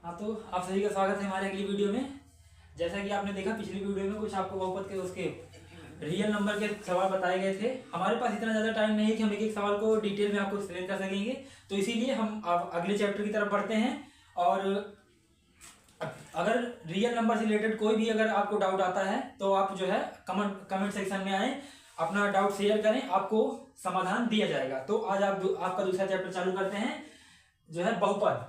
हाँ, तो आप सभी का स्वागत है हमारे अगली वीडियो में। जैसा कि आपने देखा पिछली वीडियो में कुछ आपको बहुपद के उसके रियल नंबर के सवाल बताए गए थे। हमारे पास इतना ज़्यादा टाइम नहीं है कि हम एक एक सवाल को डिटेल में आपको एक्सप्लेन कर सकेंगे, तो इसीलिए हम अब अगले चैप्टर की तरफ बढ़ते हैं। और अगर रियल नंबर से रिलेटेड कोई भी अगर आपको डाउट आता है तो आप जो है कमेंट सेक्शन में आए, अपना डाउट शेयर करें, आपको समाधान दिया जाएगा। तो आज आपका दूसरा चैप्टर चालू करते हैं, जो है बहुपद।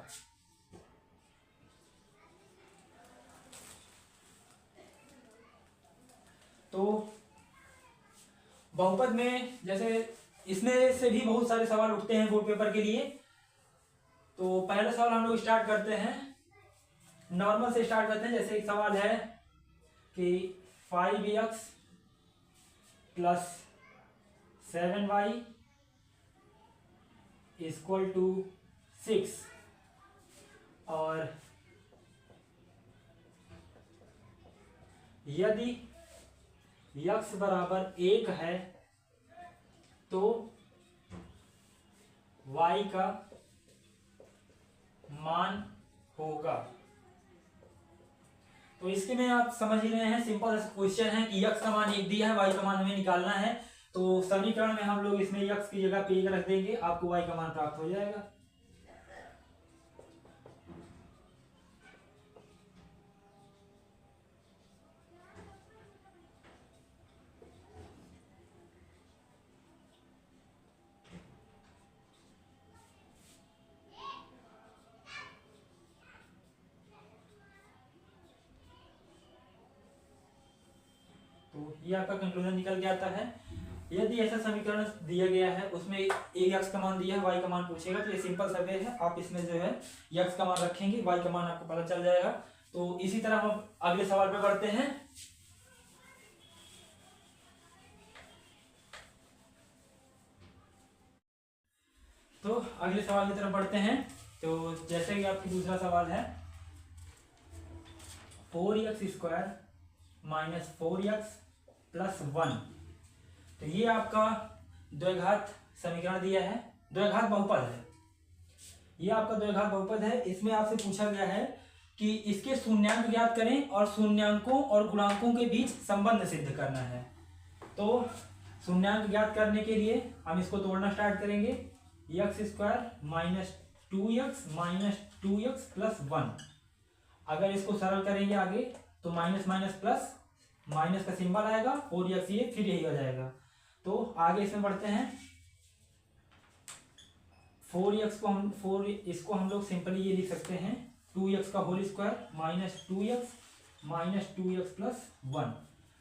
तो बहुपद में जैसे इसमें से भी बहुत सारे सवाल उठते हैं बोर्ड पेपर के लिए। तो पहला सवाल हम लोग स्टार्ट करते हैं, नॉर्मल से स्टार्ट करते हैं। जैसे एक सवाल है कि 5x plus 7y equal to 6, और यदि x बराबर 1 है तो y का मान होगा। तो इसके में आप समझ ही रहे हैं, सिंपल क्वेश्चन है कि x का मान 1 दिया है, y का मान हमें निकालना है। तो समीकरण में हम लोग इसमें x की जगह पे 1 रख देंगे, आपको y का मान प्राप्त हो जाएगा। तो ये आपका कंक्लूजन निकल के आता है। यदि ऐसा समीकरण दिया गया है, उसमें एक x का मान दिया है, y का मान पूछेगा, तो ये सिंपल सा वे है, आप इसमें जो है x का मान रखेंगे, y का मान आपको पता चल जाएगा। तो इसी तरह हम अगले सवाल पे बढ़ते हैं। तो अगले सवाल की तरफ बढ़ते हैं। तो जैसे कि आपकी दूसरा सवाल है 4x² माइनस 4x प्लस 1। तो ये आपका द्विघात समीकरण दिया है, द्विघात बहुपद है। ये आपका द्विघात बहुपद है। इसमें आपसे पूछा गया है कि इसके शून्यांक ज्ञात करें और शून्यांकों और गुणांकों के बीच संबंध सिद्ध करना है। तो शून्यांक ज्ञात करने के लिए हम इसको तोड़ना स्टार्ट करेंगे। x² minus 2x plus 1। अगर इसको सरल करेंगे आगे तो माइनस माइनस प्लस, माइनस का सिंबल आएगा, 4x ये फिर यही हो जाएगा। तो आगे इसमें बढ़ते हैं। 4x को हम लोग सिंपली ये लिख सकते हैं 2x का whole square minus 2x plus 1।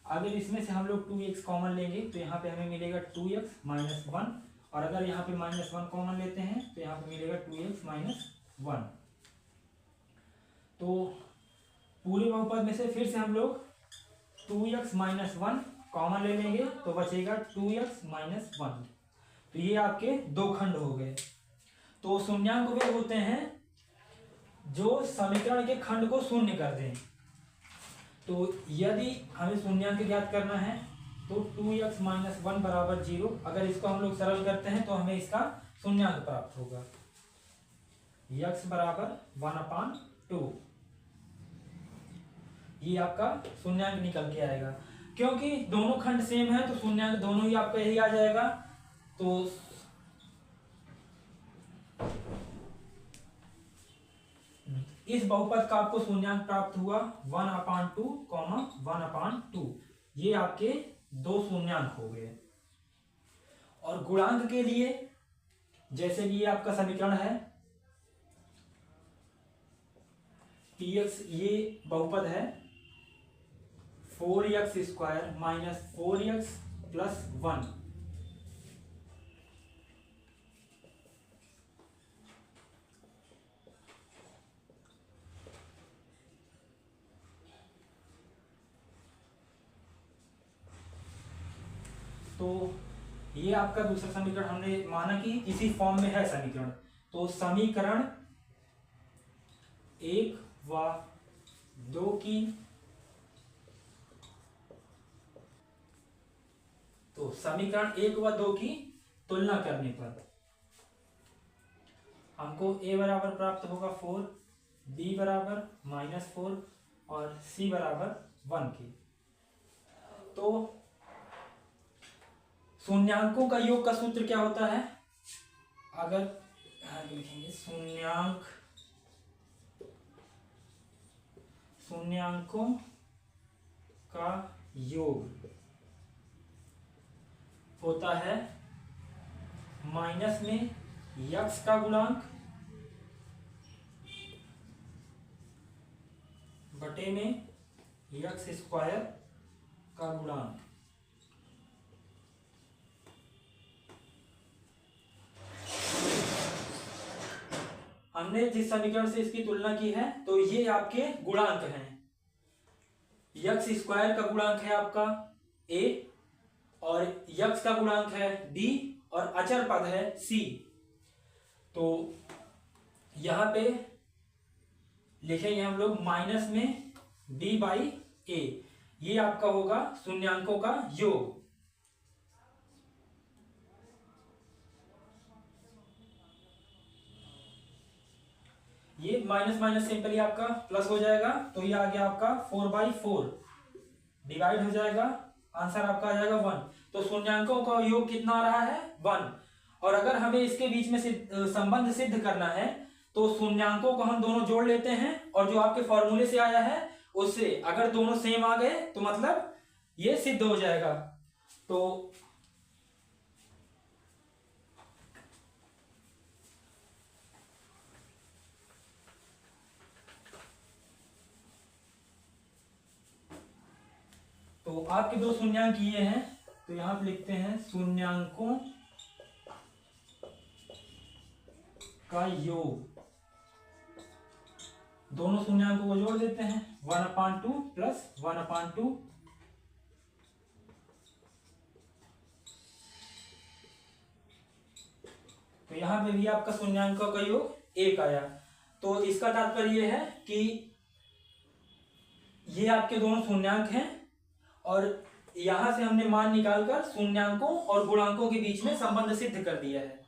अगर इसमें से हम लोग 2x कॉमन लेंगे तो यहाँ पे हमें मिलेगा 2x माइनस 1, और अगर यहाँ पे माइनस 1 कॉमन लेते हैं तो यहाँ पे मिलेगा 2x माइनस 1। तो पूरे बहुपद में से फिर से हम लोग 2x माइनस 1 कॉमन ले लेंगे तो बचेगा 2x माइनस 1। तो ये आपके दो खंड हो गए। तो शून्यांक वे होते हैं जो समीकरण के खंड को शून्य कर दें। तो यदि हमें शून्यांक ज्ञात करना है तो 2x माइनस 1 बराबर 0। अगर इसको हम लोग सरल करते हैं तो हमें इसका शून्यांक प्राप्त होगा, x बराबर 1/2। ये आपका शून्यांक निकल के आएगा। क्योंकि दोनों खंड सेम है तो शून्यांक दोनों ही आपका यही आ जाएगा। तो इस बहुपद का आपको शून्यांक प्राप्त हुआ 1/2, 1/2। ये आपके दो शून्यांक हो गए। और गुणांक के लिए जैसे कि ये आपका समीकरण है px, ये बहुपद है 4x² माइनस 4x प्लस 1। तो ये आपका दूसरा समीकरण, हमने माना कि इसी फॉर्म में है समीकरण। तो समीकरण 1 व 2 की, तो समीकरण 1 व 2 की तुलना करने पर हमको a बराबर प्राप्त होगा 4, b बराबर -4 और c बराबर 1 के। तो शून्यांकों का योग का सूत्र क्या होता है? अगर लिखेंगे शून्यांकों का योग होता है माइनस में यक्स का गुणांक बटे में यक्स स्क्वायर का गुणांक। हमने जिस समीकरण से इसकी तुलना की है तो ये आपके गुणांक हैं। यक्स स्क्वायर का गुणांक है आपका a और यक्स का गुणांक है b और अचर पद है c। तो यहां पे लिखेंगे हम लोग माइनस में b बाई a, ये आपका होगा शून्यांकों का योग। ये माइनस माइनस सिंपली आपका प्लस हो जाएगा, तो ये आ गया आपका 4/4 डिवाइड हो जाएगा, आंसर आपका आ जाएगा 1। तो शून्यांकों का योग कितना आ रहा है? 1। और अगर हमें इसके बीच में संबंध सिद्ध करना है तो शून्यांकों को हम दोनों जोड़ लेते हैं और जो आपके फॉर्मूले से आया है उससे अगर दोनों सेम आ गए तो मतलब ये सिद्ध हो जाएगा। तो आपके दो शून्यांक ये हैं, तो यहां पे लिखते हैं शून्यांकों का योग। दोनों शून्यांकों को जोड़ देते हैं 1/2 प्लस 1/2। तो यहां पे भी आपका शून्यांकों का योग 1 आया। तो इसका तात्पर्य यह है कि ये आपके दोनों शून्यांक हैं और यहां से हमने मान निकालकर शून्यांकों और गुणांकों के बीच में संबंध सिद्ध कर दिया है।